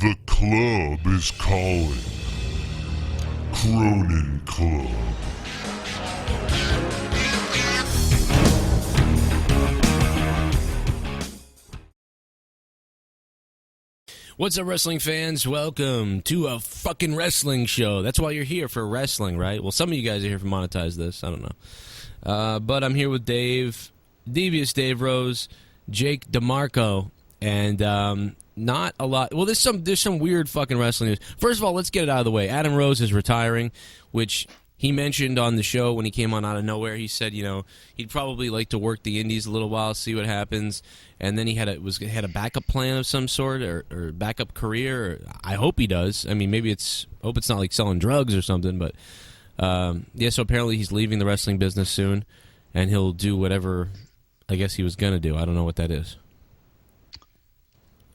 The club is calling. Cronin Club. What's up, wrestling fans? Welcome to a fucking wrestling show. That's why you're here, for wrestling, right? Well, some of you guys are here for Monetize This. I don't know. But I'm here with Dave, Devious Dave Rose, Jake DeMarco, and not a lot. Well, there's some weird fucking wrestling news. First of all, let's get it out of the way. Adam Rose is retiring, which he mentioned on the show when he came on out of nowhere. He said, you know, he'd probably like to work the indies a little while, see what happens, and then he had a backup plan of some sort or backup career. Or, I hope he does. I mean, hope it's not like selling drugs or something. But yeah, so apparently he's leaving the wrestling business soon, and he'll do whatever I guess he was gonna do. I don't know what that is.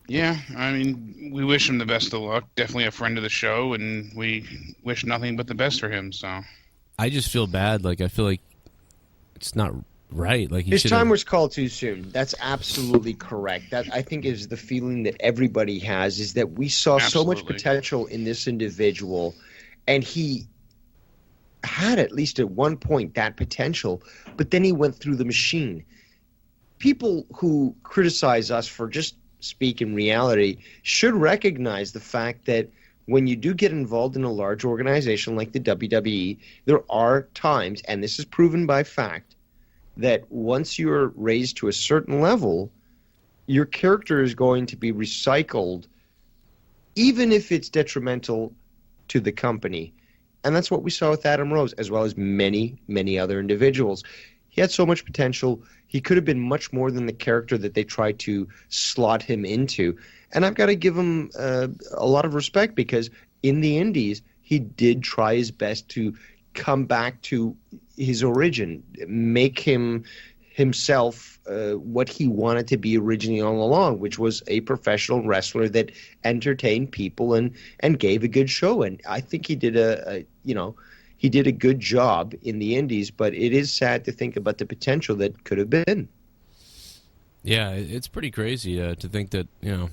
Yeah, I mean, we wish him the best of luck. Definitely a friend of the show, and we wish nothing but the best for him. So, I just feel bad. Like, I feel like it's not right. Like, his time was called too soon. That's absolutely correct. That, I think, is the feeling that everybody has, is that we saw so much potential in this individual, and he had, at least at one point, that potential, but then he went through the machine. People who criticize us for just speak in reality should recognize the fact that when you do get involved in a large organization like the WWE, there are times, and this is proven by fact, that once you're raised to a certain level, your character is going to be recycled, even if it's detrimental to the company. And that's what we saw with Adam Rose, as well as many, many other individuals. He had so much potential. He could have been much more than the character that they tried to slot him into. And I've got to give him a lot of respect, because in the indies, he did try his best to come back to his origin, make himself what he wanted to be originally all along, which was a professional wrestler that entertained people and gave a good show. And I think he did he did a good job in the indies, but it is sad to think about the potential that could have been. Yeah, it's pretty crazy to think that, you know,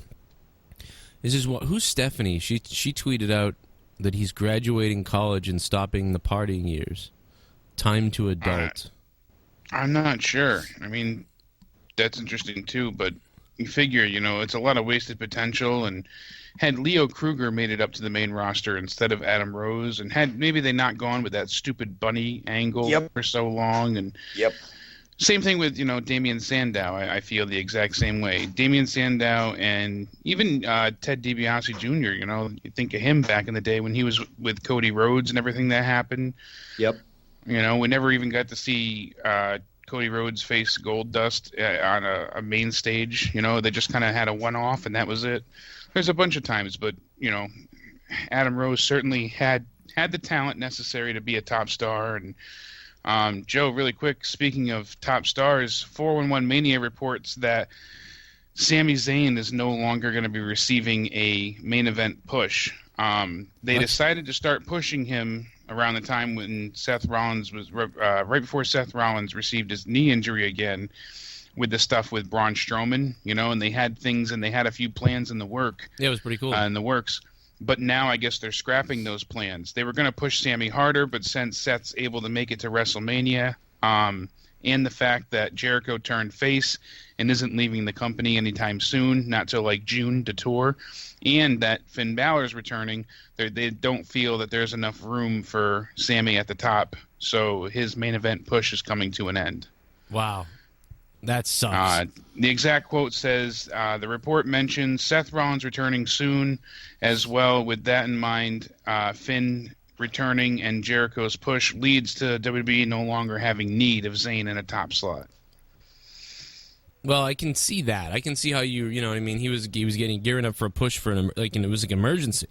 who's Stephanie? She tweeted out that he's graduating college and stopping the partying years. Time to adult. I'm not sure. I mean, that's interesting too, but you figure, you know, it's a lot of wasted potential. And had Leo Kruger made it up to the main roster instead of Adam Rose, and had maybe they not gone with that stupid bunny angle for so long, and same thing with, you know, Damien Sandow. I feel the exact same way. Damien Sandow and even Ted DiBiase Jr., you know, you think of him back in the day when he was with Cody Rhodes and everything that happened. Yep. You know, we never even got to see Cody Rhodes face Goldust on a main stage. You know, they just kind of had a one-off, and that was it. There's a bunch of times, but, you know, Adam Rose certainly had the talent necessary to be a top star. And Joe, really quick, speaking of top stars, 411 Mania reports that Sami Zayn is no longer going to be receiving a main event push. They decided to start pushing him around the time when Seth Rollins was right before Seth Rollins received his knee injury again, with the stuff with Braun Strowman, you know, and they had things, and they had a few plans in the work. Yeah, it was pretty cool. In the works. But now I guess they're scrapping those plans. They were going to push Sammy harder, but since Seth's able to make it to WrestleMania, and the fact that Jericho turned face and isn't leaving the company anytime soon, not till like June to tour, and that Finn Balor's returning, they don't feel that there's enough room for Sammy at the top, so his main event push is coming to an end. Wow. That sucks. The exact quote says, the report mentions Seth Rollins returning soon as well. With that in mind, Finn returning and Jericho's push leads to WWE no longer having need of Zayn in a top slot. Well, I can see that. I can see how you know what I mean? He was gearing up for a push for it was like emergency.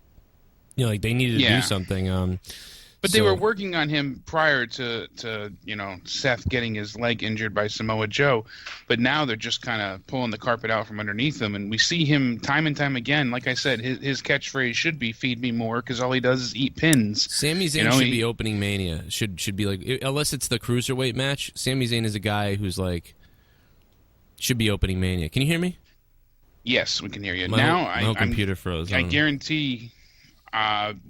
You know, like they needed to do something. But they were working on him prior to you know, Seth getting his leg injured by Samoa Joe. But now they're just kind of pulling the carpet out from underneath him. And we see him time and time again. Like I said, his catchphrase should be "Feed me more," because all he does is eat pins. Sami Zayn should be opening Mania. Should be like, unless it's the Cruiserweight match, Sami Zayn is a guy who's like, should be opening Mania. Can you hear me? Yes, we can hear you. My whole computer froze. I guarantee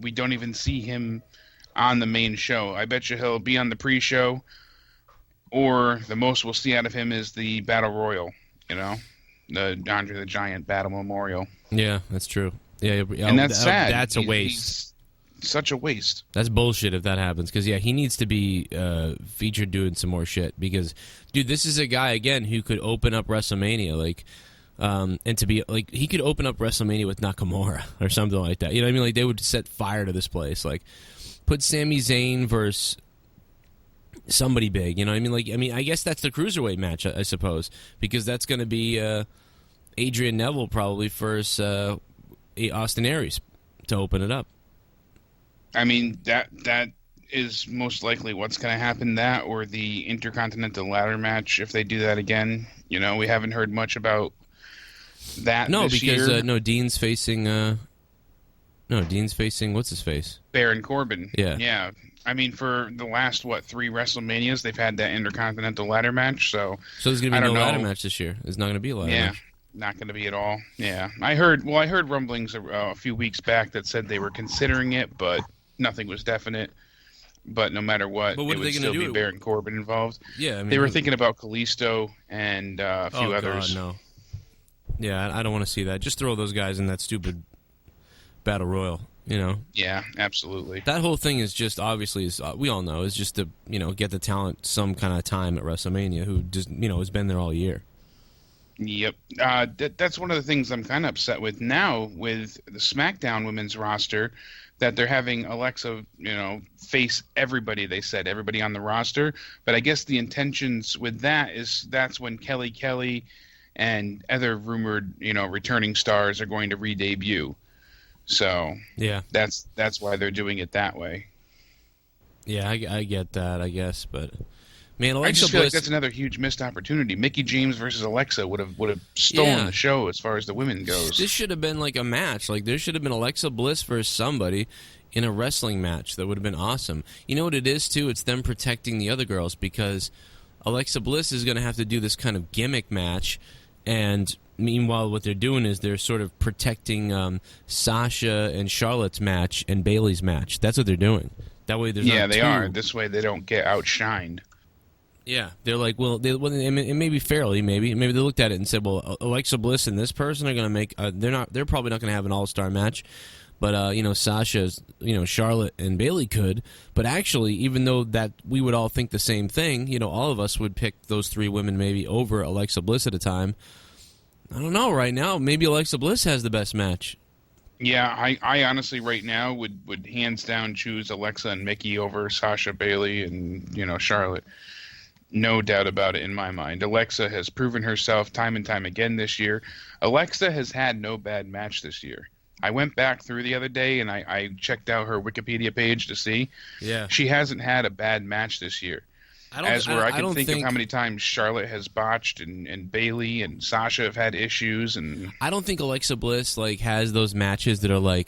we don't even see him on the main show. I bet you he'll be on the pre-show, or the most we'll see out of him is the Battle Royal, the Andre the Giant Battle Memorial. Yeah, that's true. Yeah, and that's sad. That's a waste. Such a waste. That's bullshit if that happens, because he needs to be featured doing some more shit, because, dude, this is a guy, again, who could open up WrestleMania, and to be, he could open up WrestleMania with Nakamura or something like that. You know what I mean? They would set fire to this place. Put Sami Zayn versus somebody big, you know what I mean? I guess that's the Cruiserweight match, I suppose, because that's going to be Adrian Neville probably versus Austin Aries to open it up. I mean, that is most likely what's going to happen, that or the Intercontinental Ladder match if they do that again. We haven't heard much about that this year. Dean's facing Dean's facing what's his face? Baron Corbin. Yeah. Yeah. I mean, for the last 3 WrestleManias, they've had that Intercontinental Ladder match. So there's going to be no ladder match this year. There's not going to be a ladder match. Not going to be at all. Yeah, I heard rumblings a few weeks back that said they were considering it, but nothing was definite. But no matter what, it would still be Baron Corbin involved. Yeah, I mean, they were thinking about Kalisto and a few others. God, no. Yeah, I don't want to see that. Just throw those guys in that stupid Battle Royal. Yeah, absolutely. That whole thing is just, obviously, we all know, is just to get the talent some kind of time at WrestleMania, who just has been there all year. Yep. That's one of the things I'm kind of upset with now with the SmackDown women's roster, that they're having Alexa, face everybody. They said everybody on the roster, but I guess the intentions with that's when Kelly and other rumored returning stars are going to re-debut. So yeah, that's why they're doing it that way. Yeah, I get that, I guess, but man, Alexa I just feel Bliss, like that's another huge missed opportunity. Mickie James versus Alexa would have stolen the show as far as the women goes. This should have been like a match. There should have been Alexa Bliss versus somebody in a wrestling match. That would have been awesome. You know what it is too? It's them protecting the other girls, because Alexa Bliss is going to have to do this kind of gimmick match, and meanwhile, what they're doing is they're sort of protecting Sasha and Charlotte's match and Bayley's match. That's what they're doing. That way, there's not they two. are. This way, they don't get outshined. Yeah, they're like, it may be fairly, maybe they looked at it and said, well, Alexa Bliss and this person are going to make. They're probably not going to have an all-star match, but Sasha's, Charlotte and Bayley could. But actually, even though that we would all think the same thing, all of us would pick those 3 women maybe over Alexa Bliss at a time. I don't know. Right now, maybe Alexa Bliss has the best match. Yeah, I honestly right now would hands down choose Alexa and Mickie over Sasha, Bayley, and Charlotte. No doubt about it in my mind. Alexa has proven herself time and time again this year. Alexa has had no bad match this year. I went back through the other day and I checked out her Wikipedia page to see. Yeah, she hasn't had a bad match this year. I can think of how many times Charlotte has botched and Bayley and Sasha have had issues. And I don't think Alexa Bliss has those matches that are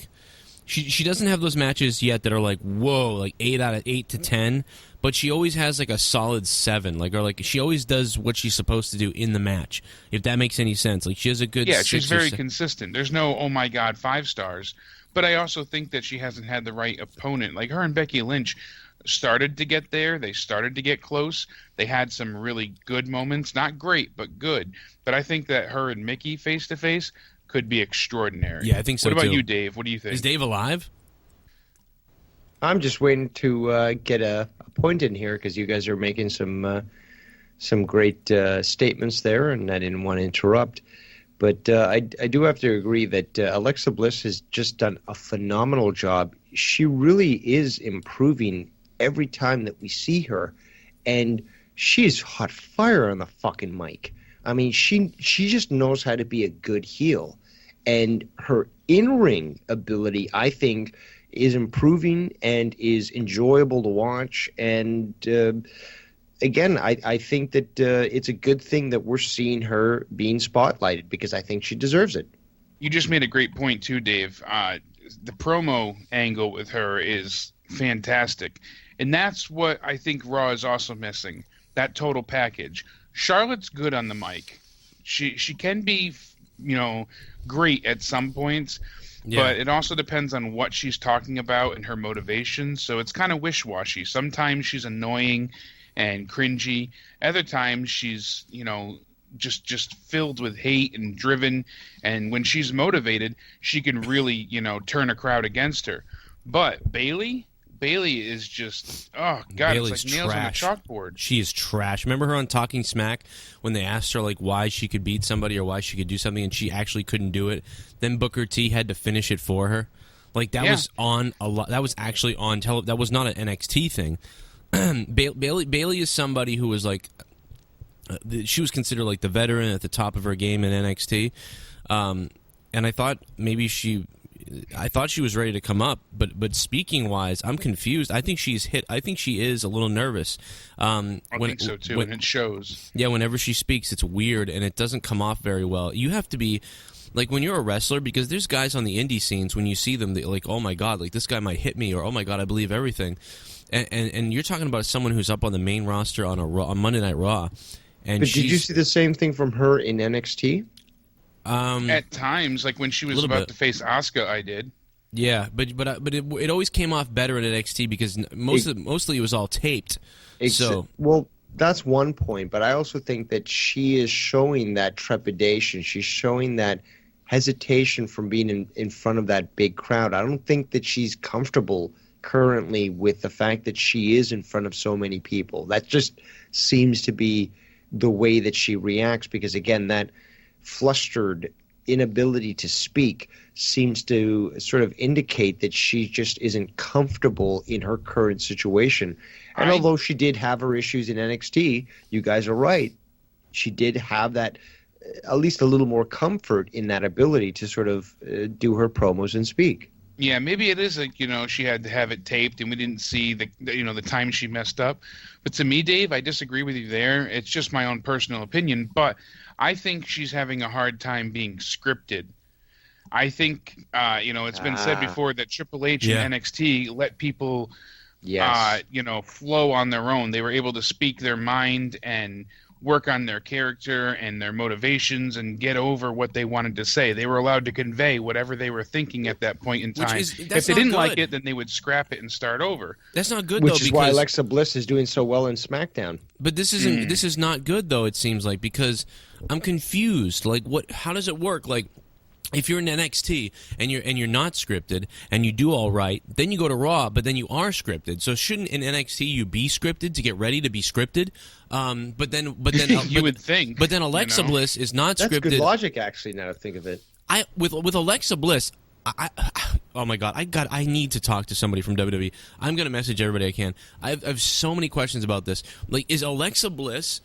she doesn't have those matches yet that are whoa, 8 out of 8 to 10, but she always has a solid 7, or she always does what she's supposed to do in the match, if that makes any sense. She has a good 6 she's very consistent. There's no oh my god 5 stars, but I also think that she hasn't had the right opponent. Her and Becky Lynch started to get there. They started to get close. They had some really good moments, not great but good. But I think that her and Mickie face to face could be extraordinary. Yeah, I think so. What about too. you, Dave? What do you think? Is Dave alive? I'm just waiting to get a point in here, because you guys are making some great statements there, and I didn't want to interrupt. But I do have to agree that Alexa Bliss has just done a phenomenal job. She really is improving every time that we see her, and she's hot fire on the fucking mic. I mean, she just knows how to be a good heel, and her in-ring ability, I think, is improving and is enjoyable to watch. And again, I think that it's a good thing that we're seeing her being spotlighted, because I think she deserves it. You just made a great point too, Dave. The promo angle with her is fantastic, and that's what I think Raw is also missing, that total package. Charlotte's good on the mic. She can be great at some points. Yeah. But it also depends on what she's talking about and her motivation. So it's kind of wish-washy. Sometimes she's annoying and cringy. Other times she's, just filled with hate and driven. And when she's motivated, she can really, turn a crowd against her. But Bayley is just, oh God, Bayley's it's like nails trash. on a chalkboard. She is trash. Remember her on Talking Smack when they asked her like why she could beat somebody or why she could do something and she actually couldn't do it? Then Booker T had to finish it for her. Like that was on a lot. That was actually on television. That was not an NXT thing. Bayley is somebody who was like, she was considered like the veteran at the top of her game in NXT, and I thought maybe she was ready to come up, but speaking wise, I'm confused. I think she's hit. I think she is a little nervous. I think so too, and it shows. Yeah, whenever she speaks, it's weird and it doesn't come off very well. You have to be like when you're a wrestler, because there's guys on the indie scenes when you see them, like, oh my God, like this guy might hit me, or oh my God, I believe everything. And you're talking about someone who's up on the main roster on Monday Night Raw. And but did you see the same thing from her in NXT? At times, like when she was about to face Asuka, I did. Yeah, but it always came off better in NXT because mostly it was all taped. Well, that's one point, but I also think that she is showing that trepidation. She's showing that hesitation from being in front of that big crowd. I don't think that she's comfortable currently with the fact that she is in front of so many people. That just seems to be the way that she reacts because, again, that flustered inability to speak seems to sort of indicate that she just isn't comfortable in her current situation. And although she did have her issues in NXT, you guys are right. She did have that, at least a little more comfort in that ability to sort of do her promos and speak. Yeah, maybe it is like, she had to have it taped and we didn't see the time she messed up. But to me, Dave, I disagree with you there. It's just my own personal opinion, but I think she's having a hard time being scripted. I think, it's been said before that Triple H and NXT let people, flow on their own. They were able to speak their mind and work on their character and their motivations and get over what they wanted to say. They were allowed to convey whatever they were thinking at that point in time. If they didn't like it, then they would scrap it and start over. That's not good, Which is why Alexa Bliss is doing so well in SmackDown. But this isn't. This is not good, though, it seems like, because I'm confused. Like, how does it work? Like, if you're in NXT and you're not scripted and you do all right, then you go to Raw, but then you are scripted. So shouldn't in NXT you be scripted to get ready to be scripted? But then you would think. But then Alexa Bliss is not scripted. That's good logic, actually. Now to think of it, with Alexa Bliss, oh my God, I need to talk to somebody from WWE. I'm gonna message everybody I can. I have so many questions about this. Like, is Alexa Bliss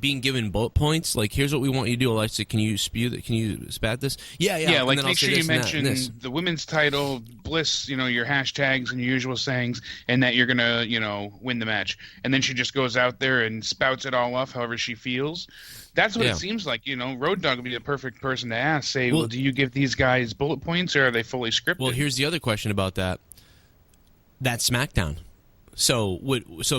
being given bullet points? Like, here's what we want you to do, Alexa. Can you spew that? Can you spat this? Yeah. Like, make sure you mention the women's title, Bliss, your hashtags and your usual sayings, and that you're gonna, win the match. And then she just goes out there and spouts it all off, however she feels. That's what it seems like. Road Dogg would be the perfect person to ask. Say, well, do you give these guys bullet points, or are they fully scripted? Well, here's the other question about that. That's SmackDown. So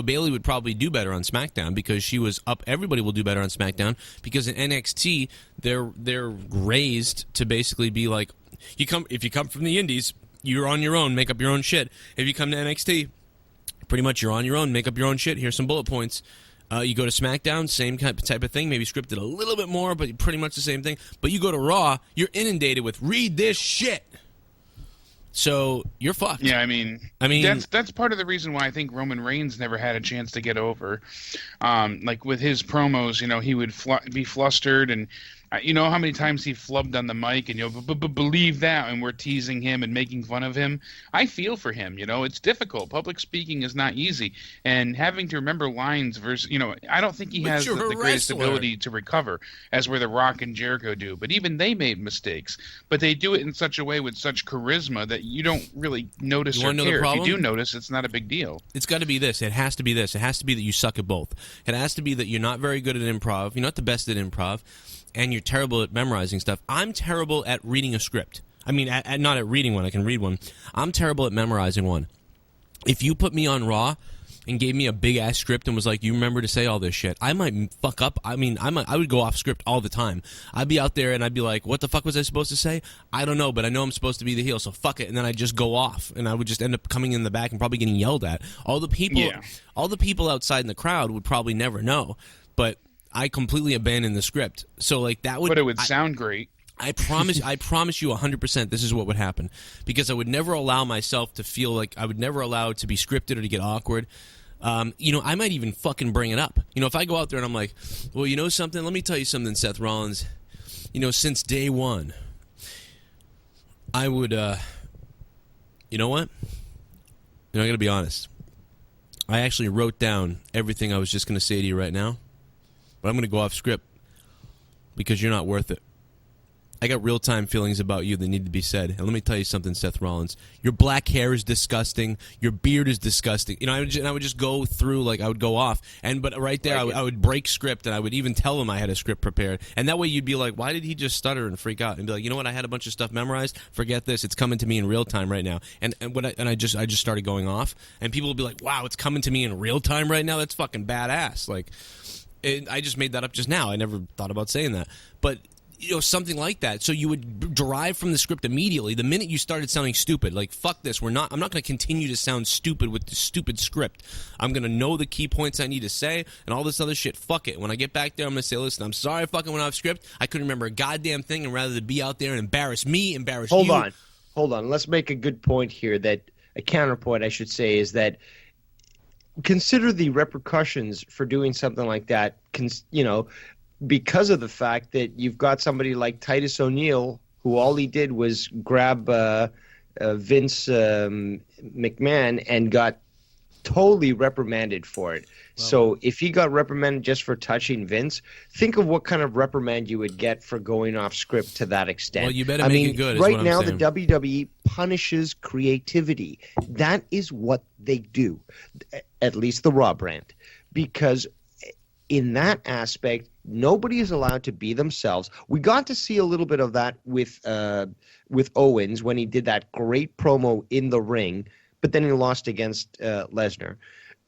Bayley would probably do better on SmackDown because she was up. Everybody will do better on SmackDown because in NXT they're raised to basically be like, if you come from the Indies, you're on your own, make up your own shit. If you come to NXT, pretty much you're on your own, make up your own shit. Here's some bullet points. You go to SmackDown, same type of thing, maybe scripted a little bit more, but pretty much the same thing. But you go to Raw, you're inundated with read this shit. So you're fucked. Yeah, I mean that's part of the reason why I think Roman Reigns never had a chance to get over. Like with his promos, he would be flustered, and how many times he flubbed on the mic, and believe that, and we're teasing him and making fun of him. I feel for him. It's difficult. Public speaking is not easy, and having to remember lines versus I don't think he has the greatest ability to recover as where The Rock and Jericho do. But even they made mistakes, but they do it in such a way with such charisma that you don't really notice or care. If you do notice, it's not a big deal. It's got to be this. It has to be this. It has to be that you suck at both. It has to be that you're not very good at improv. You're not the best at improv. And you're terrible at memorizing stuff. I'm terrible at reading a script. I mean, not at reading one. I can read one. I'm terrible at memorizing one. If you put me on Raw and gave me a big ass script and was like, "You remember to say all this shit," I might fuck up. I mean, I would go off script all the time. I'd be out there and I'd be like, "What the fuck was I supposed to say? I don't know, but I know I'm supposed to be the heel, so fuck it." And then I'd just go off, and I would just end up coming in the back and probably getting yelled at. All the people outside in the crowd would probably never know, but I completely abandoned the script. So like that would, but it would sound great. I promise you 100% this is what would happen, because I would never allow myself to feel like, I would never allow it to be scripted or to get awkward. You know, I might even fucking bring it up. You know, if I go out there and I'm like, "Well, you know something? Let me tell you something, Seth Rollins. You know, since day one, I would, you know what? You know, I gotta be honest. I actually wrote down everything I was just gonna say to you right now, but I'm gonna go off script because you're not worth it. I got real-time feelings about you that need to be said. And let me tell you something, Seth Rollins. Your black hair is disgusting. Your beard is disgusting." You know, I would just go through, like, I would go off. But right there, I would break script, and I would even tell him I had a script prepared. And that way you'd be like, "Why did he just stutter and freak out?" And be like, "You know what? I had a bunch of stuff memorized. Forget this. It's coming to me in real time right now." And I just started going off. And people would be like, "Wow, it's coming to me in real time right now? That's fucking badass." Like, I just made that up just now. I never thought about saying that. But you know, something like that. So you would derive from the script immediately. The minute you started sounding stupid, like, fuck this, I'm not going to continue to sound stupid with the stupid script. I'm going to know the key points I need to say and all this other shit. Fuck it. When I get back there, I'm going to say, "Listen, I'm sorry I fucking went off script. I couldn't remember a goddamn thing, and rather than be out there and embarrass me, embarrass you." Hold on. Let's make a good point here, that a counterpoint, I should say, is that consider the repercussions for doing something like that, you know, because of the fact that you've got somebody like Titus O'Neil, who all he did was grab Vince McMahon and got totally reprimanded for it. Wow. So if he got reprimanded just for touching Vince, think of what kind of reprimand you would get for going off script to that extent. Well, you better make it good. Right now, the WWE punishes creativity. That is what they do, at least the Raw brand, because in that aspect, nobody is allowed to be themselves. We got to see a little bit of that with Owens when he did that great promo in the ring, but then he lost against Lesnar.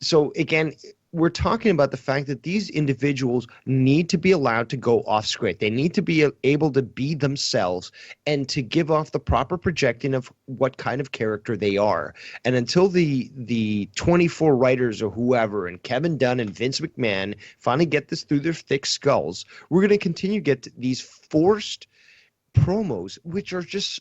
So again, we're talking about the fact that these individuals need to be allowed to go off script. They need to be able to be themselves and to give off the proper projecting of what kind of character they are. And until the 24 writers or whoever and Kevin Dunn and Vince McMahon finally get this through their thick skulls, we're going to continue to get these forced promos, which are just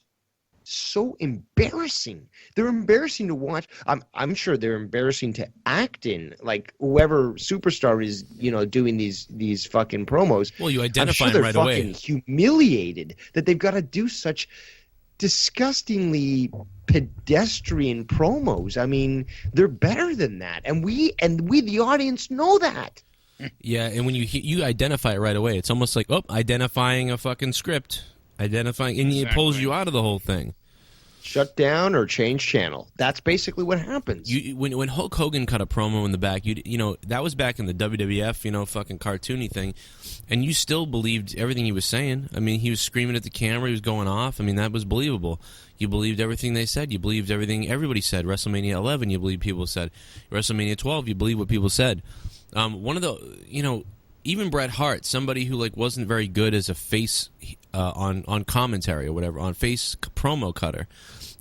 so embarrassing. They're embarrassing to watch. I'm sure they're embarrassing to act in. Like whoever superstar is, you know, doing these fucking promos. Well, you identify them right away. They're fucking humiliated that they've got to do such disgustingly pedestrian promos. I mean, they're better than that, and we the audience know that. Yeah, and when you identify it right away, it's almost like identifying a fucking script. Identifying, and it pulls you out of the whole thing. Shut down or change channel. That's basically what happens. When Hulk Hogan cut a promo in the back, you know, that was back in the WWF, you know, fucking cartoony thing, and you still believed everything he was saying. I mean, he was screaming at the camera, he was going off. I mean, that was believable. You believed everything they said. You believed everything everybody said. WrestleMania 11, you believed people said. WrestleMania 12, you believed what people said. One of the, you know, even Bret Hart, somebody who like wasn't very good as a face on commentary or whatever, on face promo cutter,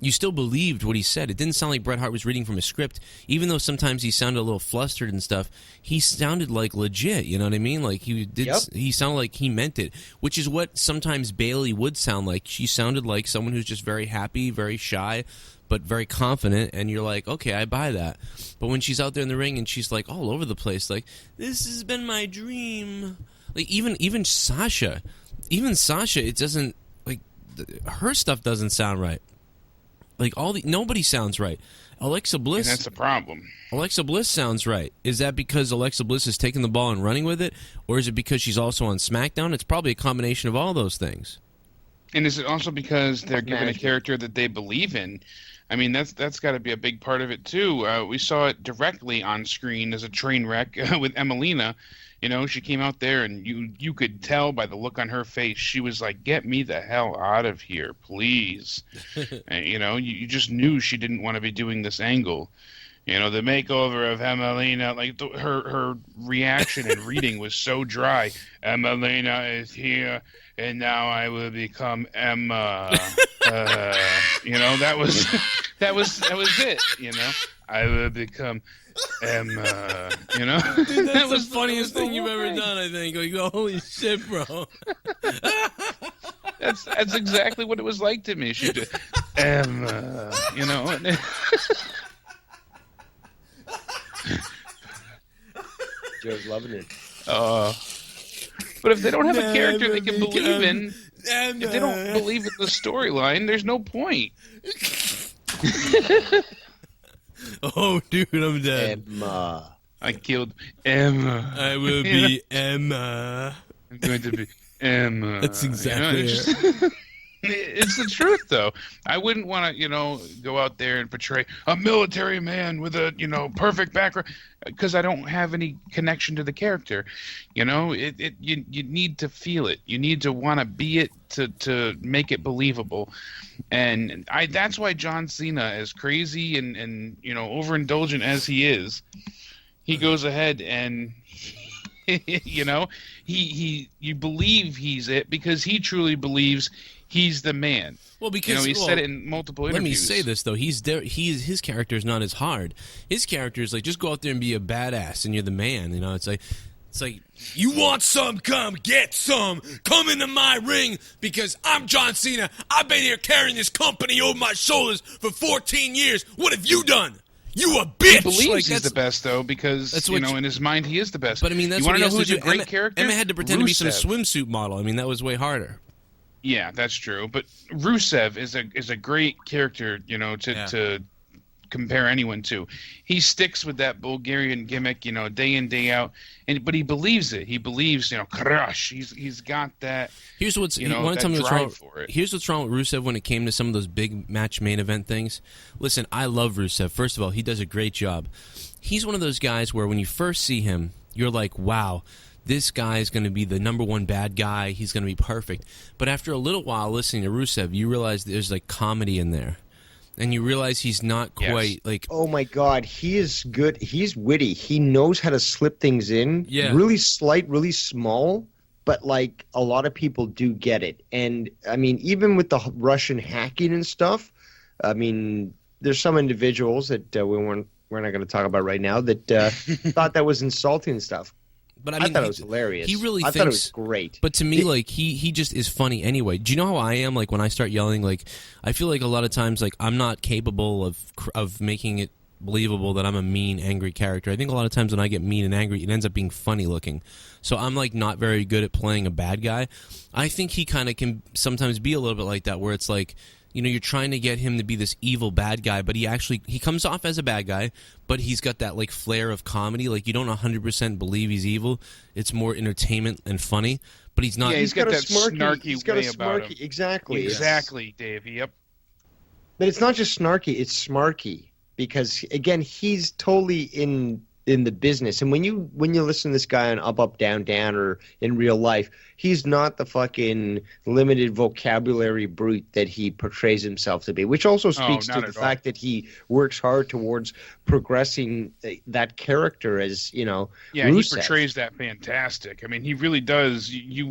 you still believed what he said. It didn't sound like Bret Hart was reading from a script, even though sometimes he sounded a little flustered and stuff. He sounded like legit, you know what I mean? Like he did. Yep. He sounded like he meant it, which is what sometimes Bayley would sound like. She sounded like someone who's just very happy, very shy, but very confident, and you're like, okay, I buy that. But when she's out there in the ring and she's like all over the place, like, this has been my dream. Like even Sasha, it doesn't, like, her stuff doesn't sound right. Like nobody sounds right. Alexa Bliss. And that's the problem. Alexa Bliss sounds right. Is that because Alexa Bliss is taking the ball and running with it, or is it because she's also on SmackDown? It's probably a combination of all those things. And is it also because they're given a character that they believe in? I mean, that's got to be a big part of it too. We saw it directly on screen as a train wreck with Emelina. You know, she came out there, and you could tell by the look on her face, she was like, "Get me the hell out of here, please." And, you know, you just knew she didn't want to be doing this angle. You know, the makeover of Emelina, like her reaction and reading was so dry. Emelina is here, and now I will become Emma. You know, that was it. You know, I will become Emma. You know, dude, that's the funniest thing you've ever done. I think. Like, holy shit, bro. That's exactly what it was like to me. She just Emma. You know. Joe's loving it. But if they don't have a character they can believe in, if they don't believe in the storyline, there's no point. Oh, dude, I'm dead. Emma. I killed Emma. I will be Emma. I'm going to be Emma. That's exactly it. It's the truth, though. I wouldn't want to, go out there and portray a military man with a, perfect background, because I don't have any connection to the character. You need to feel it. You need to want to be it to make it believable. And that's why John Cena, as crazy and overindulgent as he is, he goes ahead and you believe he's it because he truly believes he's the man. Well, because he said it in multiple interviews. Let me say this though: his character is not as hard. His character is like, just go out there and be a badass, and you're the man. It's like you want some, come get some. Come into my ring because I'm John Cena. I've been here carrying this company over my shoulders for 14 years. What have you done? You a bitch! He believes he's the best, though, because, in his mind, he is the best. But, I mean, that's you what want he to know has who's to a do. great character? Emma had to pretend to be some Rusev. swimsuit model. I mean, that was way harder. Yeah, that's true. But Rusev is a great character, to compare anyone to. He sticks with that Bulgarian gimmick, day in, day out. But he believes it. He believes, crush. He's got that. Here's what's you want to tell me what's wrong for it. Here's what's wrong with Rusev when it came to some of those big match main event things. Listen, I love Rusev. First of all, he does a great job. He's one of those guys where when you first see him, you're like, wow, this guy is going to be the number one bad guy. He's going to be perfect. But after a little while listening to Rusev, you realize there's like comedy in there. And you realize he's not quite like... Oh, my God. He is good. He's witty. He knows how to slip things in. Yeah. Really slight, really small. But, like, a lot of people do get it. And, I mean, even with the Russian hacking and stuff, I mean, there's some individuals that we're not going to talk about right now that thought that was insulting and stuff. But I thought it was hilarious. He really thought it was great. But to me, like, he just is funny anyway. Do you know how I am? Like, when I start yelling, like, I feel like a lot of times, like, I'm not capable of making it believable that I'm a mean, angry character. I think a lot of times when I get mean and angry, it ends up being funny looking. So I'm, like, not very good at playing a bad guy. I think he kind of can sometimes be a little bit like that, where it's like, you're trying to get him to be this evil bad guy, but he comes off as a bad guy, but he's got that, like, flair of comedy. Like, you don't 100% believe he's evil. It's more entertainment and funny, but he's not. Yeah, he's got that snarky way about him. Exactly. Exactly, Dave. Yep. But it's not just snarky, it's smarky. Because, again, he's totally in the business. And when you listen to this guy on Up, Up, Down, Down or in real life, he's not the fucking limited vocabulary brute that he portrays himself to be, which also speaks to the fact that he works hard towards progressing that character as, Yeah, Rusev. he portrays that fantastic. I mean, he really does. You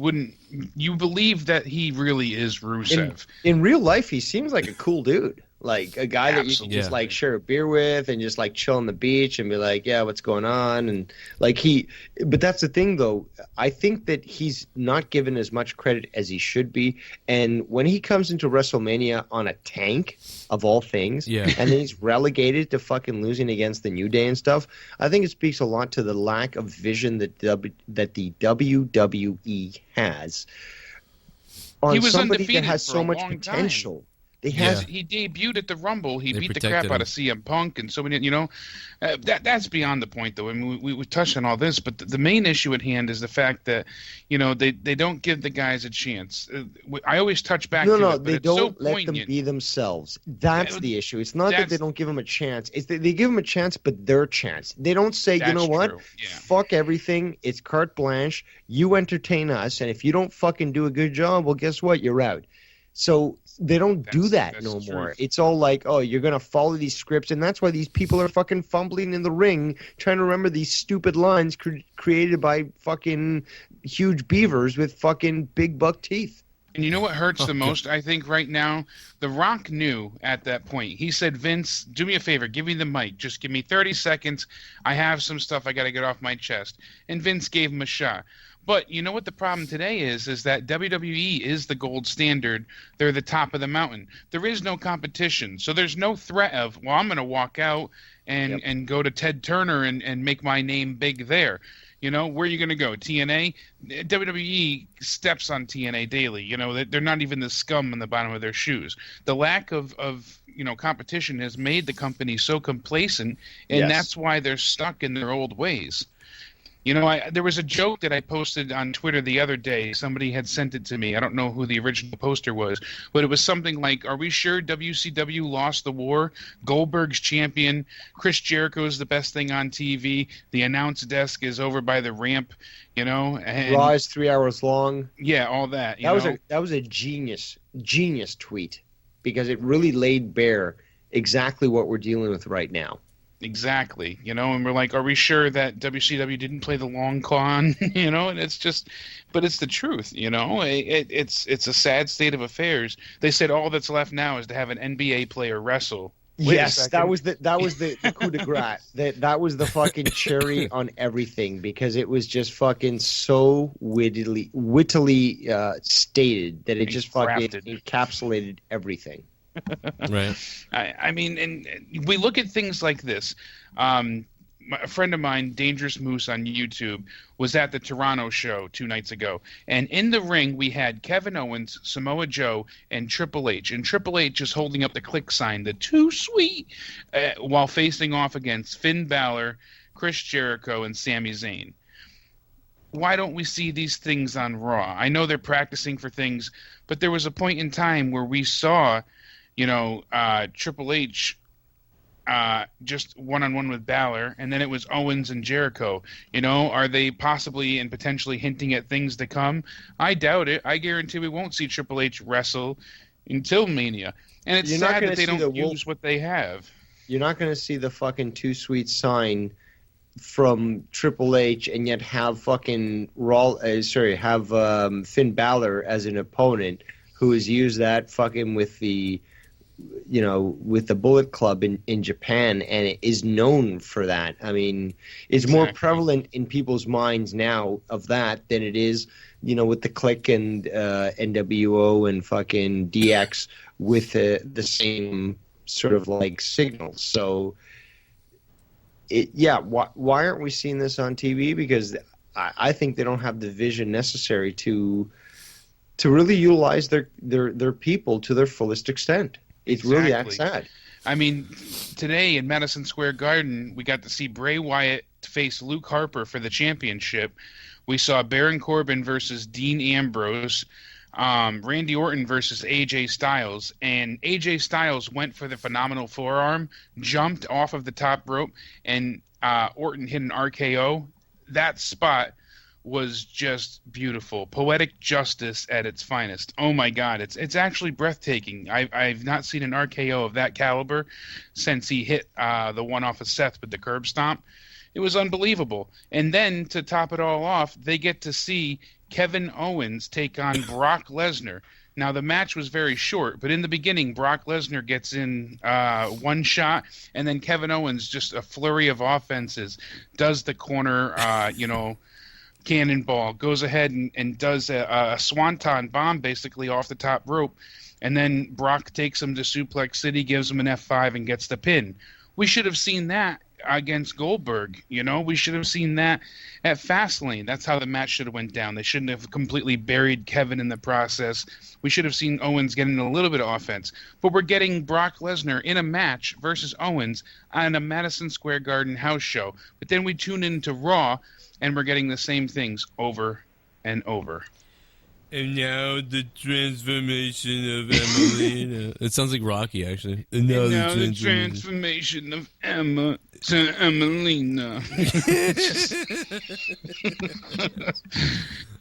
believe that he really is Rusev. In real life, he seems like a cool dude. Like a guy that you can just Yeah. share a beer with and just chill on the beach and be like, yeah, what's going on? And but that's the thing though. I think that he's not given as much credit as he should be. And when he comes into WrestleMania on a tank of all things, Yeah. and then he's relegated to fucking losing against the New Day and stuff, I think it speaks a lot to the lack of vision that the WWE has on He was somebody that undefeated has for so a much long potential. time. Yeah. He debuted at the Rumble. He They beat the protected crap out him. of CM Punk and so many. That's beyond the point, though. I mean, we touched on all this, but the main issue at hand is the fact that they don't give the guys a chance. I always touch back. to it, but they it's don't so let poignant. them be themselves. That's the issue. It's not that they That's- don't give them a chance. It's that they give them a chance, but their chance. They don't say, you know That's what? true, yeah. Fuck everything. It's carte blanche. You entertain us, and if you don't fucking do a good job, well, guess what? You're out. So they don't do that no true. more. It's all like, oh, you're going to follow these scripts. And that's why these people are fucking fumbling in the ring trying to remember these stupid lines created by fucking huge beavers with fucking big buck teeth. And you know what hurts the most, I think, right now? The Rock knew at that point. He said, Vince, do me a favor. Give me the mic. Just give me 30 seconds. I have some stuff I got to get off my chest. And Vince gave him a shot. But you know what the problem today is that WWE is the gold standard. They're the top of the mountain. There is no competition. So there's no threat of, well, I'm going to walk out and go to Ted Turner and make my name big there. You know, where are you going to go? TNA? WWE steps on TNA daily. You know, they're not even the scum on the bottom of their shoes. The lack of competition has made the company so complacent, and that's why they're stuck in their old ways. You know, there was a joke that I posted on Twitter the other day. Somebody had sent it to me. I don't know who the original poster was, but it was something like, are we sure WCW lost the war? Goldberg's champion. Chris Jericho's the best thing on TV. The announce desk is over by the ramp, you know. And Raw is 3 hours long. Yeah, all that. That was a genius tweet, because it really laid bare exactly what we're dealing with right now. Exactly, you know, and we're like, are we sure that WCW didn't play the long con? You know, and it's just, but it's the truth, you know. It's a sad state of affairs. They said all that's left now is to have an NBA player wrestle. Yes, that was the coup de grace. That was the fucking cherry on everything, because it was just fucking so wittily stated that it just fucking encapsulated everything. Right. I mean, and we look at things like this. A friend of mine, Dangerous Moose on YouTube, was at the Toronto show 2 nights ago. And in the ring, we had Kevin Owens, Samoa Joe, and Triple H. And Triple H is holding up the click sign, the Too Sweet, while facing off against Finn Balor, Chris Jericho, and Sami Zayn. Why don't we see these things on Raw? I know they're practicing for things, but there was a point in time where we saw, you know, Triple H just one-on-one with Balor, and then it was Owens and Jericho. You know, are they possibly and potentially hinting at things to come? I doubt it. I guarantee we won't see Triple H wrestle until Mania. And it's sad that they don't use what they have. You're not going to see the fucking Too Sweet sign from Triple H and yet have fucking Finn Balor as an opponent who has used that fucking with the Bullet Club in Japan, and it is known for that. I mean, it's more prevalent in people's minds now of that than it is, you know, with the Click and NWO and fucking DX with the same sort of like signals. So, why aren't we seeing this on TV? Because I think they don't have the vision necessary to really utilize their people to their fullest extent. It's really that sad. I mean, today in Madison Square Garden, we got to see Bray Wyatt face Luke Harper for the championship. We saw Baron Corbin versus Dean Ambrose, Randy Orton versus AJ Styles, and AJ Styles went for the phenomenal forearm, jumped off of the top rope, and Orton hit an RKO. That spot was just beautiful. Poetic justice at its finest. Oh my God, it's actually breathtaking. I've not seen an RKO of that caliber since he hit the one off of Seth with the curb stomp. It was unbelievable. And then to top it all off, they get to see Kevin Owens take on Brock Lesnar. Now, the match was very short, but in the beginning, Brock Lesnar gets in one shot, and then Kevin Owens, just a flurry of offenses, does the corner, cannonball, goes ahead and does a swanton bomb basically off the top rope, and then Brock takes him to Suplex City, gives him an F5, and gets the pin. We should have seen that against Goldberg, you know? We should have seen that at Fastlane. That's how the match should have went down. They shouldn't have completely buried Kevin in the process. We should have seen Owens getting a little bit of offense. But we're getting Brock Lesnar in a match versus Owens on a Madison Square Garden house show. But then we tune into Raw, and we're getting the same things over and over. And now the transformation of Emmalina. It sounds like Rocky, actually. And now the transformation of Emma to Emmalina.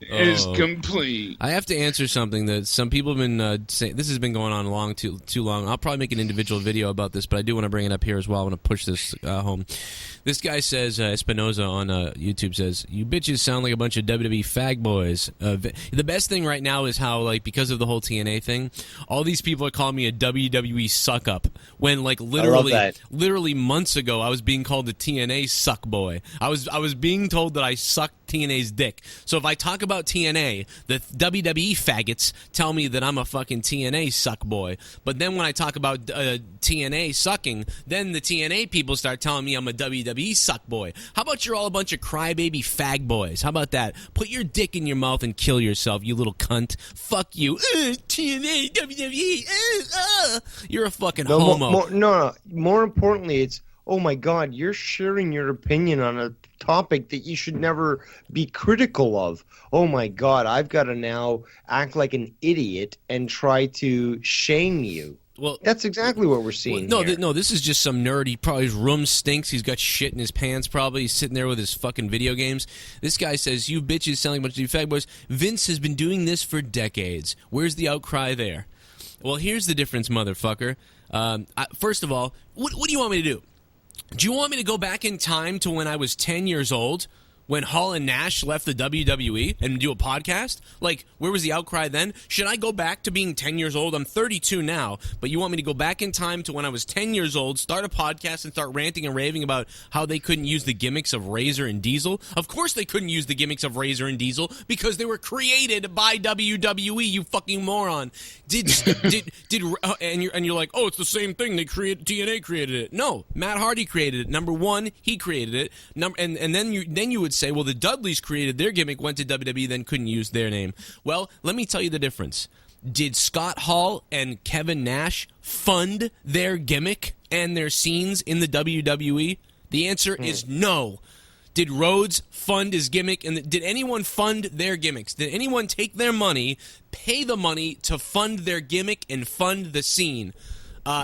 is complete. I have to answer something that some people have been saying. This has been going on too long. I'll probably make an individual video about this, but I do want to bring it up here as well. I want to push this home. This guy says, Espinoza on YouTube says, "You bitches sound like a bunch of WWE fag boys." The best thing right now is how, like, because of the whole TNA thing, all these people are calling me a WWE suck up. When, like, literally months ago, I was being called a TNA suck boy. I was being told that I sucked TNA's dick. So if I talk about TNA, the WWE faggots tell me that I'm a fucking TNA suck boy. But then when I talk about TNA sucking, then the TNA people start telling me I'm a WWE suck boy. How about you're all a bunch of crybaby fag boys? How about that? Put your dick in your mouth and kill yourself, you little cunt. Fuck you. TNA, WWE. You're a fucking homo. More importantly, it's, oh my God, you're sharing your opinion on a topic that you should never be critical of. Oh my God, I've got to now act like an idiot and try to shame you. Well, that's exactly what we're seeing. No, this is just some nerd. He probably, his room stinks. He's got shit in his pants probably. He's sitting there with his fucking video games. This guy says, "You bitches sound like a bunch of fag boys. Vince has been doing this for decades. Where's the outcry there?" Well, here's the difference, motherfucker. First of all, what do you want me to do? Do you want me to go back in time to when I was 10 years old, when Hall and Nash left the WWE, and do a podcast? Like, where was the outcry then? Should I go back to being 10 years old? I'm 32 now, but you want me to go back in time to when I was 10 years old, start a podcast, and start ranting and raving about how they couldn't use the gimmicks of Razor and Diesel? Of course they couldn't use the gimmicks of Razor and Diesel, because they were created by WWE, you fucking moron. And you're like, oh, it's the same thing. TNA created it. No, Matt Hardy created it. Number one, he created it. And then you would say, well, the Dudleys created their gimmick, went to WWE, then couldn't use their name. Well, let me tell you the difference. Did Scott Hall and Kevin Nash fund their gimmick and their scenes in the WWE? The answer is no. Did Rhodes fund his gimmick? And did anyone fund their gimmicks? Did anyone take their money, pay the money to fund their gimmick and fund the scene?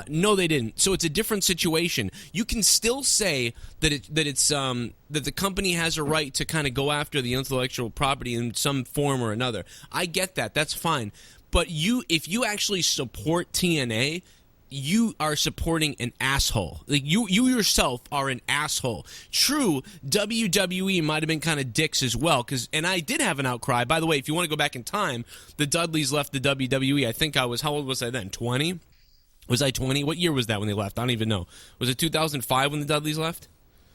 No, they didn't. So it's a different situation. You can still say that the company has a right to kind of go after the intellectual property in some form or another. I get that. That's fine. But if you actually support TNA, you are supporting an asshole. Like you yourself are an asshole. True, WWE might have been kind of dicks as well, and I did have an outcry. By the way, if you want to go back in time, the Dudleys left the WWE. I think how old was I then? 20? Was I 20? What year was that when they left? I don't even know. Was it 2005 when the Dudleys left?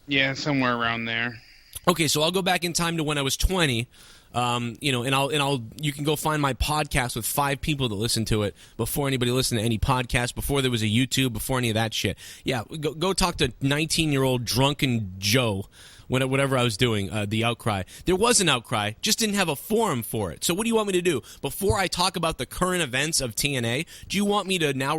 Yeah, somewhere around there. Okay, so I'll go back in time to when I was 20. And you can go find my podcast with 5 people that listen to it before anybody listened to any podcast, before there was a YouTube, before any of that shit. Yeah, go talk to 19-year-old drunken Joe. Whatever I was doing, the outcry. There was an outcry, just didn't have a forum for it. So what do you want me to do? Before I talk about the current events of TNA, do you want me to now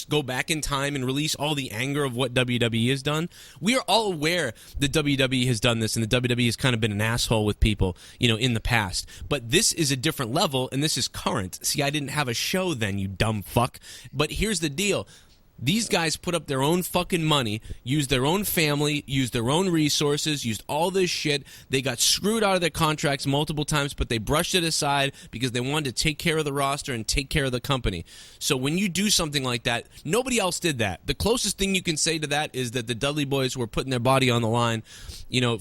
go back in time and release all the anger of what WWE has done? We are all aware that WWE has done this, and the WWE has kind of been an asshole with people, in the past. But this is a different level, and this is current. See, I didn't have a show then, you dumb fuck. But here's the deal. These guys put up their own fucking money, used their own family, used their own resources, used all this shit. They got screwed out of their contracts multiple times, but they brushed it aside because they wanted to take care of the roster and take care of the company. So when you do something like that, nobody else did that. The closest thing you can say to that is that the Dudley Boys were putting their body on the line,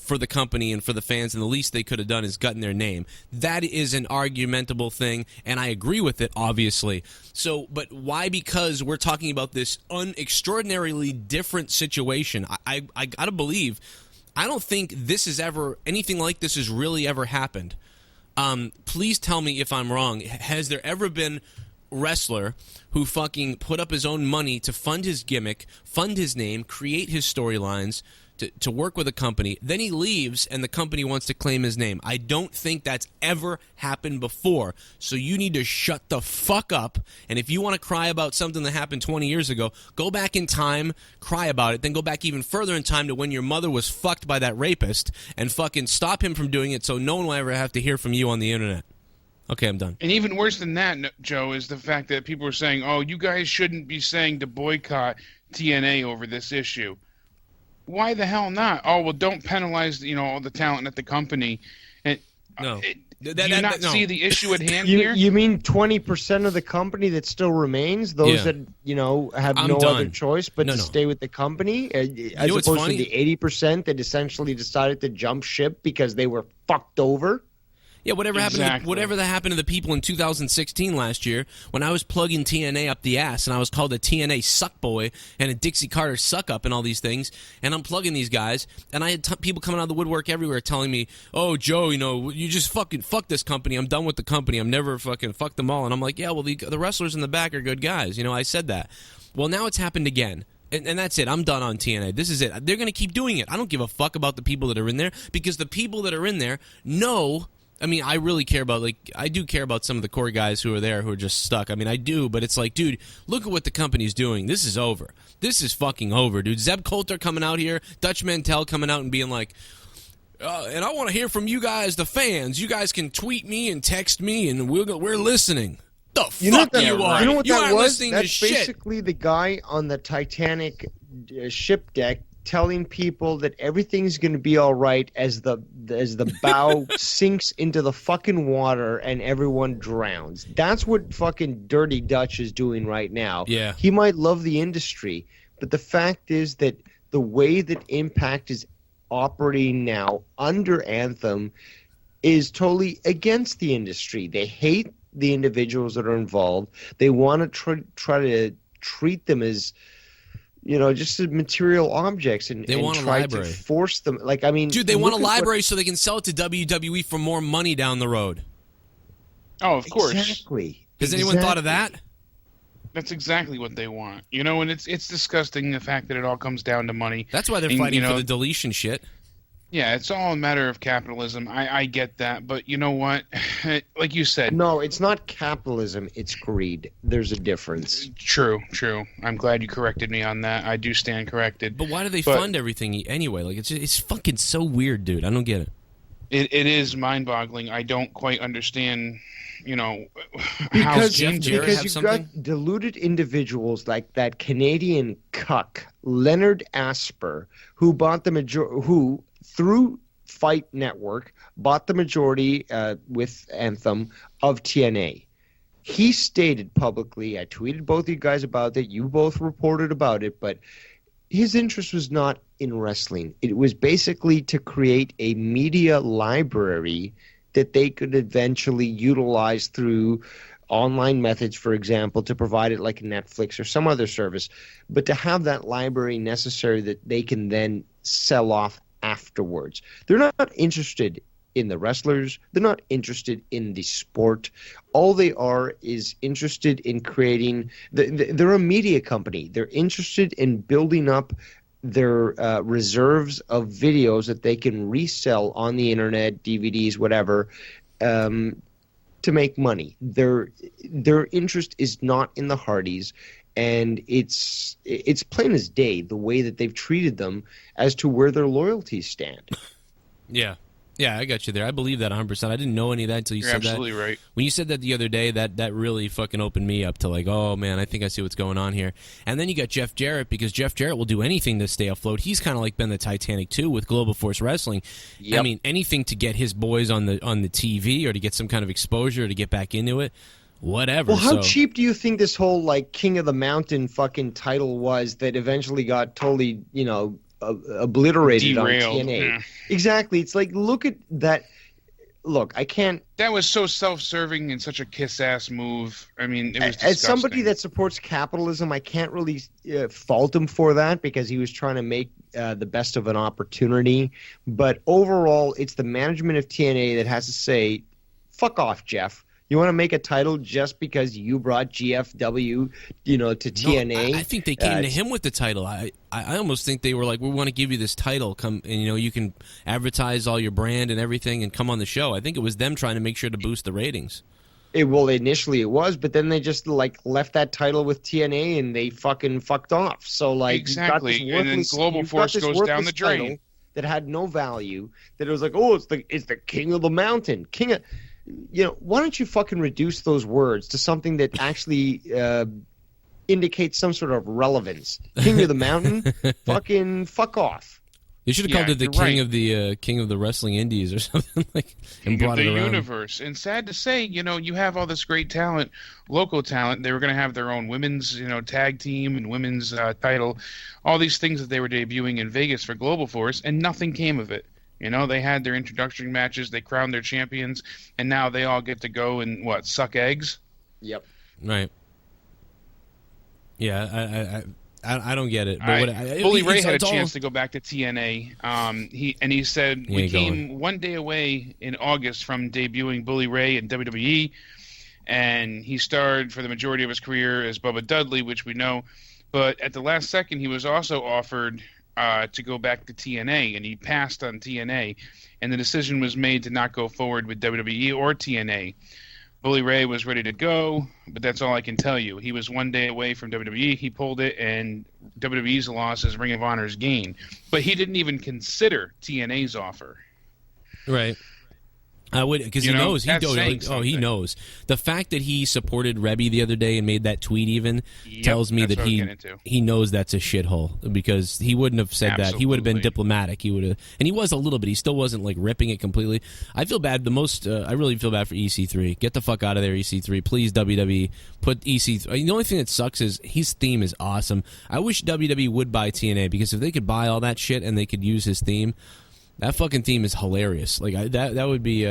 for the company and for the fans, and the least they could have done is gotten their name. That is an argumentable thing, and I agree with it, obviously. So, but why? Because we're talking about this extraordinarily different situation. I gotta believe, I don't think anything like this has really ever happened. Please tell me if I'm wrong. Has there ever been wrestler who fucking put up his own money to fund his gimmick, fund his name, create his storylines, to work with a company, then he leaves and the company wants to claim his name? I don't think that's ever happened before. So you need to shut the fuck up, and if you want to cry about something that happened 20 years ago, go back in time, cry about it, then go back even further in time to when your mother was fucked by that rapist, and fucking stop him from doing it so no one will ever have to hear from you on the internet. Okay, I'm done. And even worse than that, Joe, is the fact that people are saying, oh, you guys shouldn't be saying to boycott TNA over this issue. Why the hell not? Oh, well, don't penalize, all the talent at the company. And no. Do you not see the issue at hand here? You mean 20% of the company that still remains? Those that, have no other choice but to stay with the company? As opposed to the 80% that essentially decided to jump ship because they were fucked over? Yeah, whatever happened to the people in 2016 last year when I was plugging TNA up the ass and I was called a TNA suck boy and a Dixie Carter suck up and all these things, and I'm plugging these guys, and I had people coming out of the woodwork everywhere telling me, "Oh, Joe, you just fucking fuck this company. I'm done with the company. I'm never fucking fuck them all." And I'm like, "Yeah, well, the wrestlers in the back are good guys." I said that. Well, now it's happened again. And that's it. I'm done on TNA. This is it. They're going to keep doing it. I don't give a fuck about the people that are in there because the people that are in there know. I mean, I really care about, I do care about some of the core guys who are there who are just stuck. I mean, I do, but it's like, dude, look at what the company's doing. This is over. This is fucking over, dude. Zeb Coulter coming out here, Dutch Mantel coming out and being like, and I want to hear from you guys, the fans. You guys can tweet me and text me, and we're listening. The fuck you are. You know what you that was? Listening That's to basically shit. The guy on the Titanic ship deck telling people that everything's going to be all right as the bow sinks into the fucking water and everyone drowns. That's what fucking Dirty Dutch is doing right now. Yeah. He might love the industry, but the fact is that the way that Impact is operating now under Anthem is totally against the industry. They hate the individuals that are involved. They want to try to treat them as just as material objects and try to force them. Dude, they want a library so they can sell it to WWE for more money down the road. Oh, of course. Exactly. Has anyone thought of that? That's exactly what they want. And it's disgusting the fact that it all comes down to money. That's why they're fighting for the deletion shit. Yeah, it's all a matter of capitalism. I get that, but you know what? Like you said... No, it's not capitalism, it's greed. There's a difference. True. I'm glad you corrected me on that. I do stand corrected. But why do they fund everything anyway? It's fucking so weird, dude. I don't get it. It is mind-boggling. I don't quite understand... because you've got deluded individuals like that Canadian cuck Leonard Asper, who bought the who through Fight Network bought the majority with Anthem of TNA. He stated publicly, I tweeted both of you guys about it, you both reported about it, but his interest was not in wrestling. It was basically to create a media library that they could eventually utilize through online methods, for example, to provide it like Netflix or some other service, but to have that library necessary that they can then sell off afterwards. They're not interested in the wrestlers. They're not interested in the sport. All they are is interested in creating they're a media company. They're interested in building up their reserves of videos that they can resell on the internet, DVDs, whatever, to make money. Their interest is not in the Hardys, and it's plain as day the way that they've treated them as to where their loyalties stand. Yeah, I got you there. I believe that 100%. I didn't know any of that until you said that. You're absolutely right. When you said that the other day, that really fucking opened me up to oh, man, I think I see what's going on here. And then you got Jeff Jarrett, because Jeff Jarrett will do anything to stay afloat. He's kind of been the Titanic, too, with Global Force Wrestling. Yep. I mean, anything to get his boys on the TV or to get some kind of exposure, to get back into it, whatever. Well, how cheap do you think this whole, King of the Mountain fucking title was that eventually got totally, obliterated derailed on TNA? Yeah. Exactly. It's look at that. Look, I can't. That was so self-serving and such a kiss-ass move. I mean, it was disgusting. As somebody that supports capitalism, I can't really fault him for that, because he was trying to make the best of an opportunity. But overall, it's the management of TNA that has to say, fuck off, Jeff. You want to make a title just because you brought GFW, to TNA? No, I think they came to him with the title. I almost think they were like, we want to give you this title. Come and you can advertise all your brand and everything and come on the show. I think it was them trying to make sure to boost the ratings. Initially it was, but then they just left that title with TNA and they fucking fucked off. So exactly, and then Global Force goes down the drain. That had no value. That it was it's the King of the Mountain, King of. Why don't you fucking reduce those words to something that actually indicates some sort of relevance? King of the Mountain? Fucking fuck off. You should have called it the King of the Wrestling Indies or something like, and brought it around. The universe. And sad to say, you have all this great talent, local talent. They were going to have their own women's, tag team and women's title, all these things that they were debuting in Vegas for Global Force, and nothing came of it. They had their introductory matches, they crowned their champions, and now they all get to go and suck eggs. Yep. Right. Yeah, I don't get it. But Bully Ray had a chance to go back to TNA. He said we came one day away in August from debuting Bully Ray in WWE, and he starred for the majority of his career as Bubba Dudley, which we know. But at the last second, he was also offered to go back to TNA, and he passed on TNA, and the decision was made to not go forward with WWE or TNA. Bully Ray was ready to go, but that's all I can tell you. He was one day away from WWE. He pulled it, and WWE's loss is Ring of Honor's gain. But he didn't even consider TNA's offer. Right. I would, because he knows. He knows. The fact that he supported Rebby the other day and made that tweet even tells me that he knows that's a shithole, because he wouldn't have said that. He would have been diplomatic. He would have, and he was a little bit. He still wasn't ripping it completely. I feel bad. I really feel bad for EC3. Get the fuck out of there, EC3. Please, WWE, put EC3. The only thing that sucks is his theme is awesome. I wish WWE would buy TNA, because if they could buy all that shit and they could use his theme. That fucking theme is hilarious. That would be.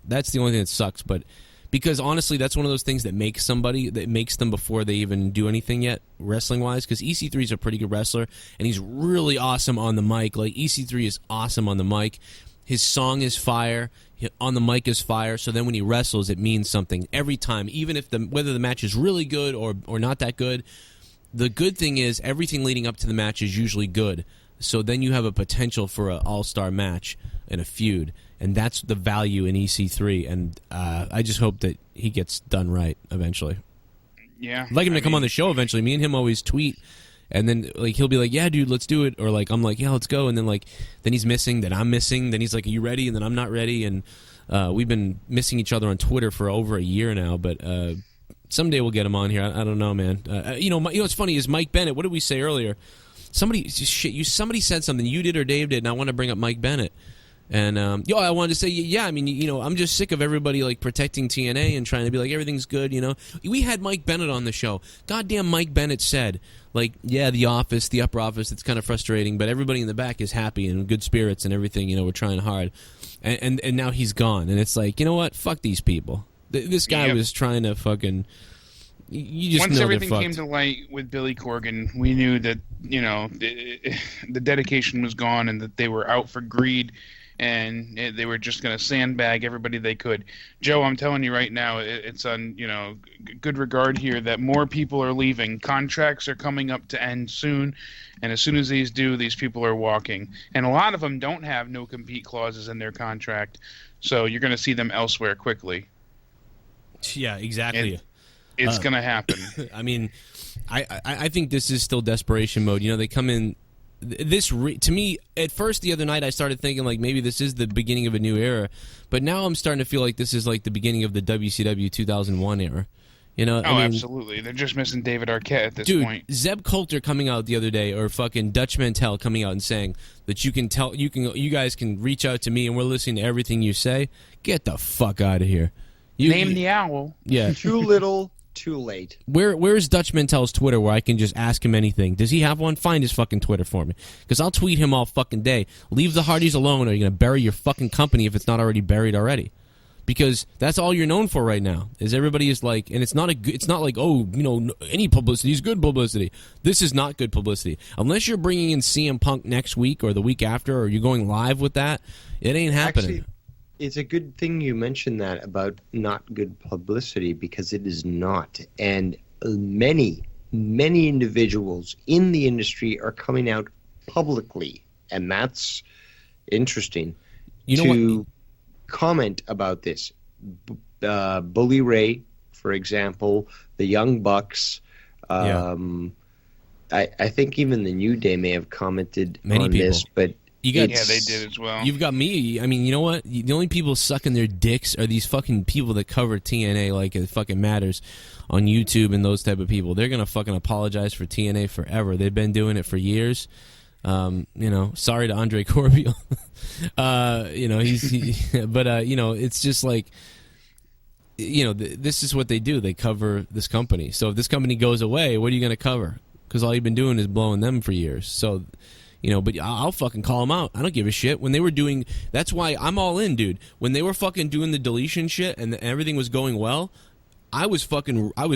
That's the only thing that sucks. But because honestly, that's one of those things that makes them before they even do anything yet, wrestling wise. Because EC3 is a pretty good wrestler, and he's really awesome on the mic. EC3 is awesome on the mic. His song is fire. On the mic is fire. So then when he wrestles, it means something every time. Even if whether the match is really good or not that good, the good thing is everything leading up to the match is usually good. So then you have a potential for an all-star match and a feud, and that's the value in EC3. And I just hope that he gets done right eventually. Yeah, I'd like him to come on the show eventually. Me and him always tweet, and then he'll be like, "Yeah, dude, let's do it," or I'm like, "Yeah, let's go," and then then he's missing, then I'm missing, then he's like, "Are you ready?" and then I'm not ready, and we've been missing each other on Twitter for over a year now, but. Someday we'll get him on here. I don't know, man. What's funny is Mike Bennett. What did we say earlier? Somebody said something. You did or Dave did, and I want to bring up Mike Bennett. And I wanted to say, yeah. I mean, I'm just sick of everybody protecting TNA and trying to be everything's good. We had Mike Bennett on the show. Goddamn, Mike Bennett said, the office, the upper office, it's kind of frustrating, but everybody in the back is happy and in good spirits and everything. We're trying hard, and now he's gone, and it's you know what? Fuck these people. This guy was trying to fucking. You just Once know everything came to light with Billy Corgan, we knew that the dedication was gone and that they were out for greed, and they were just going to sandbag everybody they could. Joe, I'm telling you right now, it's on good regard here that more people are leaving. Contracts are coming up to end soon, and as soon as these do, these people are walking, and a lot of them don't have no compete clauses in their contract, so you're going to see them elsewhere quickly. Yeah, exactly. It's going to happen. I mean, I think this is still desperation mode. They come in. To me, at first the other night, I started thinking maybe this is the beginning of a new era, but now I'm starting to feel like this is the beginning of the WCW 2001 era. Absolutely. They're just missing David Arquette at this point. Zeb Coulter coming out the other day, or fucking Dutch Mantel coming out and saying that you guys can reach out to me and we're listening to everything you say. Get the fuck out of here. Name the owl. Yeah. Too little, too late. Where's Dutch Mantel's Twitter where I can just ask him anything? Does he have one? Find his fucking Twitter for me. Because I'll tweet him all fucking day. Leave the Hardys alone, or you're going to bury your fucking company if it's not already buried already. Because that's all you're known for right now. Is everybody is and it's not any publicity is good publicity. This is not good publicity. Unless you're bringing in CM Punk next week or the week after, or you're going live with that, it ain't happening. Actually, it's a good thing you mentioned that about not good publicity, because it is not. And many, many individuals in the industry are coming out publicly, and that's interesting to comment about this. Bully Ray, for example, the Young Bucks. I think even the New Day may have commented on this, but they did as well. You've got me. I mean, you know what? The only people sucking their dicks are these fucking people that cover TNA like it fucking matters on YouTube, and those type of people. They're going to fucking apologize for TNA forever. They've been doing it for years. Sorry to Andre Corbio. It's just like, this is what they do. They cover this company. So if this company goes away, what are you going to cover? Because all you've been doing is blowing them for years. So, but I'll fucking call them out. I don't give a shit. When they were doing, that's why I'm all in, dude. When they were fucking doing the deletion shit and everything was going well, I was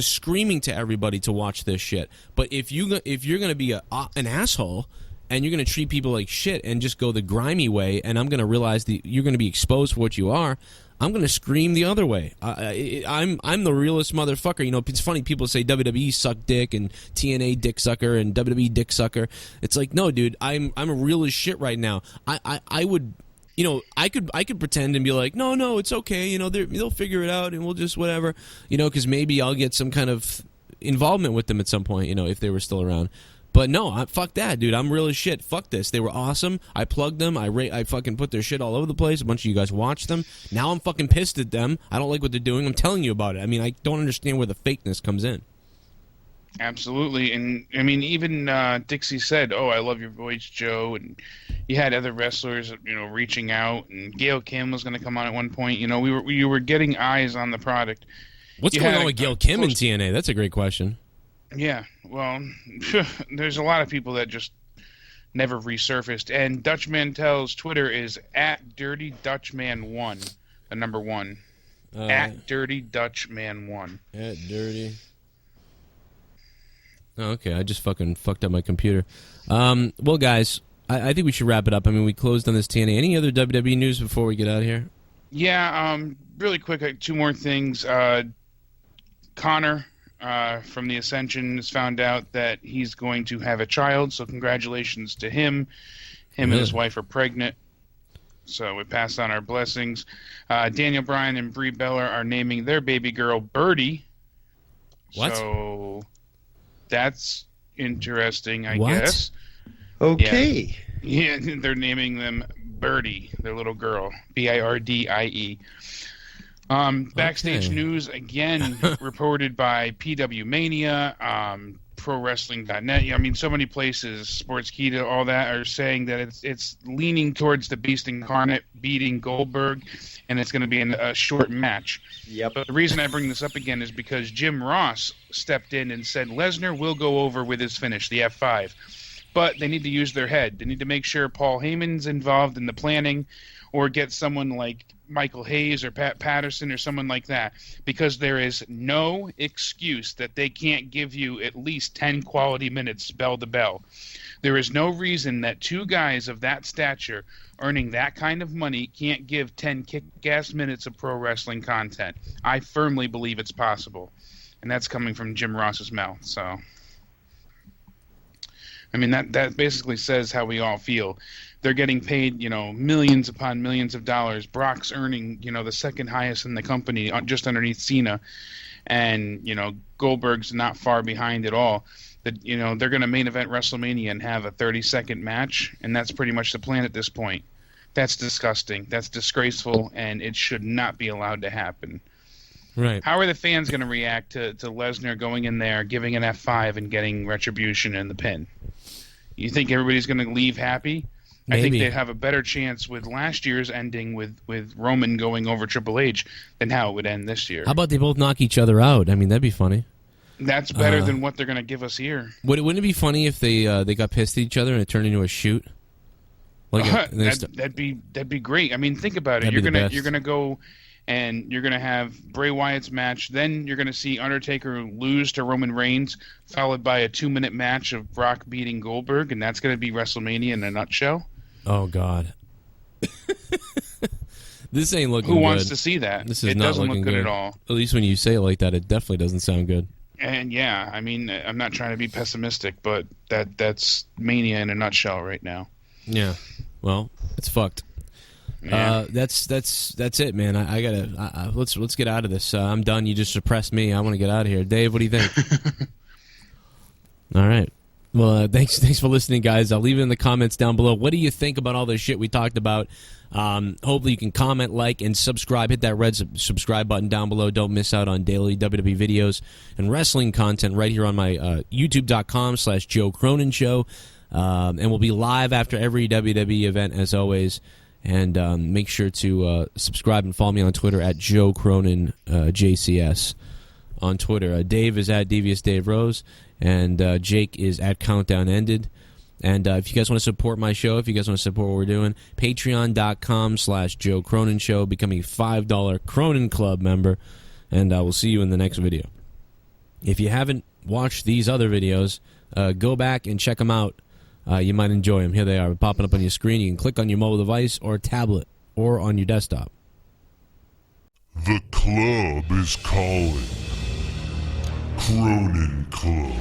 screaming to everybody to watch this shit. But if you're gonna be an asshole and you're gonna treat people like shit and just go the grimy way, and I'm gonna realize that you're gonna be exposed for what you are, I'm gonna scream the other way. I'm the realest motherfucker. It's funny, people say WWE suck dick and TNA dick sucker and WWE dick sucker. It's like, no, dude, I'm a real as shit right now. I would. I could pretend and be like, no, it's okay. They'll figure it out and we'll just whatever. Because maybe I'll get some kind of involvement with them at some point. If they were still around. But no, fuck that, dude. I'm real as shit. Fuck this. They were awesome. I plugged them. I fucking put their shit all over the place. A bunch of you guys watched them. Now I'm fucking pissed at them. I don't like what they're doing. I'm telling you about it. I mean, I don't understand where the fakeness comes in. Absolutely. And I mean, even Dixie said, "Oh, I love your voice, Joe." And you had other wrestlers, reaching out, and Gail Kim was going to come on at one point. We were getting eyes on the product. What's going on with Gail Kim in TNA? That's a great question. Yeah, well, there's a lot of people that just never resurfaced. And Dutch Mantel's Twitter is @DirtyDutchman1, the number 1. @DirtyDutchman1. @Dirty. Oh, okay, I just fucking fucked up my computer. Well, guys, I think we should wrap it up. I mean, we closed on this TNA. Any other WWE news before we get out of here? Yeah, really quick, 2 more things. Connor from the Ascension has found out that he's going to have a child, so congratulations to him. Him and his wife are pregnant, so we pass on our blessings. Daniel Bryan and Brie Bella are naming their baby girl Birdie. What? So that's interesting, I guess. Okay. Yeah, they're naming them Birdie, their little girl. Birdie. Backstage news, again, reported by PW Mania, ProWrestling.net. I mean, so many places, Sportskeeda, all that, are saying that it's leaning towards the Beast Incarnate beating Goldberg, and it's going to be a short match. Yep. But the reason I bring this up again is because Jim Ross stepped in and said Lesnar will go over with his finish, the F5. But they need to use their head. They need to make sure Paul Heyman's involved in the planning, or get someone like Michael Hayes or Pat Patterson or someone like that, because there is no excuse that they can't give you at least 10 quality minutes bell to bell. There is no reason that 2 guys of that stature earning that kind of money can't give 10 kick-ass minutes of pro wrestling content. I firmly believe it's possible, and that's coming from Jim Ross's mouth. So, I mean, that basically says how we all feel. They're getting paid, millions upon millions of dollars. Brock's earning, the second highest in the company, just underneath Cena. And, Goldberg's not far behind at all. They're going to main event WrestleMania and have a 30-second match, and that's pretty much the plan at this point. That's disgusting. That's disgraceful, and it should not be allowed to happen. Right. How are the fans going to react to Lesnar going in there, giving an F5, and getting retribution in the pin? You think everybody's going to leave happy? Maybe. I think they'd have a better chance with last year's ending with Roman going over Triple H than how it would end this year. How about they both knock each other out? I mean, that'd be funny. That's better than what they're going to give us here. Wouldn't it be funny if they got pissed at each other and it turned into a shoot? That'd be great. I mean, think about it. You're gonna go and you're gonna have Bray Wyatt's match. Then you're gonna see Undertaker lose to Roman Reigns, followed by a 2-minute match of Brock beating Goldberg, and that's gonna be WrestleMania in a nutshell. Oh God. This ain't looking good. Who wants to see that? This is it not doesn't looking look good at all. At least when you say it like that, it definitely doesn't sound good. And yeah, I mean, I'm not trying to be pessimistic, but that's Mania in a nutshell right now. Yeah. Well, it's fucked. Yeah. That's it, man. I gotta let's get out of this. I'm done. You just suppressed me. I want to get out of here. Dave, what do you think? All right. Well, thanks for listening, guys. I'll leave it in the comments down below. What do you think about all this shit we talked about? Hopefully you can comment, like, and subscribe. Hit that red subscribe button down below. Don't miss out on daily WWE videos and wrestling content right here on my YouTube.com/Joe Cronin Show. And we'll be live after every WWE event, as always. And make sure to subscribe and follow me on Twitter at Joe Cronin JCS on Twitter. Dave is at Devious Dave Rose, and Jake is at Countdown Ended. And if you guys want to support my show, if you guys want to support what we're doing, patreon.com/Joe Cronin Show. Become a $5 Cronin Club member, and we'll see you in the next video. If you haven't watched these other videos, go back and check them out. You might enjoy them. Here they are, popping up on your screen. You can click on your mobile device or tablet or on your desktop. The club is calling. Cronin Club.